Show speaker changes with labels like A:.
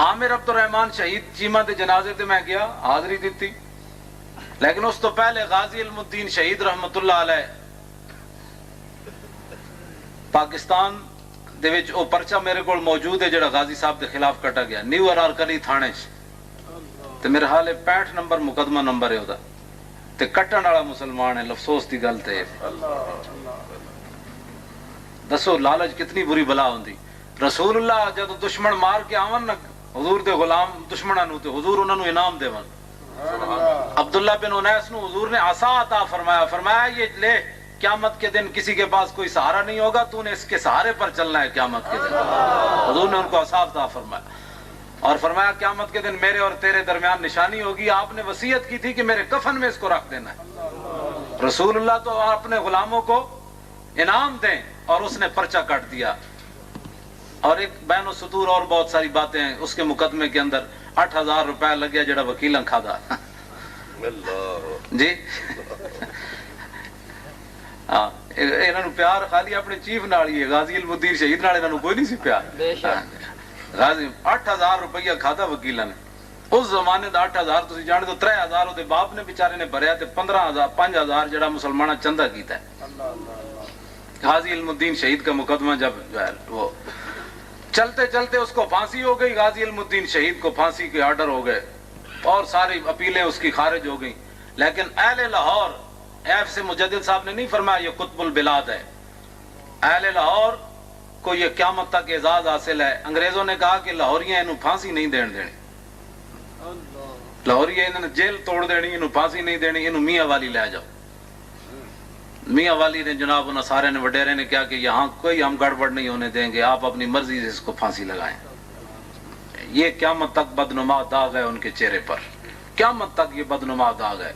A: عامر عبد الرحمان شہید چیمہ دے جنازے تے میں گیا حاضری دیتی، لیکن اس تو پہلے غازی علم الدین شہید رحمت اللہ علیہ پاکستان دے وچ او پرچہ میرے کول موجود ہے جڑا غازی صاحب دے خلاف کٹا گیا نیو ارارکلی تھانے تے میرے حال 65 نمبر مقدمہ نمبر ہے او دا تے کٹن والا مسلمان ہے. افسوس دی گل تے دسو لالچ کتنی بری بلا ہوندی. رسول اللہ جب دشمن مار کے آون نا حضور دے غلام دشمناں نو تے حضور انہاں نو انعام دیون. عبداللہ بن انیس نو حضور نے عصا عطا فرمایا، فرمایا یہ لے قیامت کے دن کسی کے پاس کوئی سہارا نہیں ہوگا، تو نے اس کے سہارے پر چلنا ہے قیامت کے دن. حضور نے ان کو عصا عطا فرمایا اور فرمایا قیامت کے دن میرے اور تیرے درمیان نشانی ہوگی. آپ نے وصیت کی تھی کہ میرے کفن میں اس کو رکھ دینا ہے. رسول اللہ تو اپنے غلاموں کو انعام دیں اور اس نے پرچہ کاٹ دیا. اور ایک بین و سطور اور بہت ساری باتیں ہیں اس کے مقدمے کے اندر. 8000 روپے لگیا جڑا وکیلاں کھادا جی. ہاں انہاں نو پیار خالی اپنے چیف نال ہی ہے، غازی علم الدین شہید نال انہاں نو کوئی نہیں سی پیار. غازی 8000 روپیہ کھادا وکیلاں نے. اس زمانے دا 8000 تسی جانے تو 3000 او دے باپ نے بیچارے نے بھریا تے 15000 5000 جڑا مسلماناں چندہ کیتا ہے. غازی علم الدین شہید کا مقدمہ جب جو ہے وہ چلتے چلتے اس کو پھانسی ہو گئی. غازی علم الدین شہید کو پھانسی کے آرڈر ہو گئے اور ساری اپیلیں اس کی خارج ہو گئیں. لیکن اہل لاہور ایف سے مجدد صاحب نے نہیں فرمایا یہ قطب البلاد ہے. اہل لاہور کو یہ قیامت تک اعزاز حاصل ہے. انگریزوں نے کہا کہ لاہوریاں انہوں پھانسی نہیں دین دینی، لاہوری انہوں نے جیل توڑ دینی، انہوں پھانسی نہیں دینی، انہوں میاں والی لے جاؤ. میاں والی نے جناب انہوں سارے نے وڈیرے نے کہا کہ یہاں کوئی ہم گڑبڑ نہیں ہونے دیں گے، آپ اپنی مرضی سے اس کو پھانسی لگائیں. یہ قیامت تک بدنما داغ ہے ان کے چہرے پر، قیامت تک یہ بدنما داغ ہے.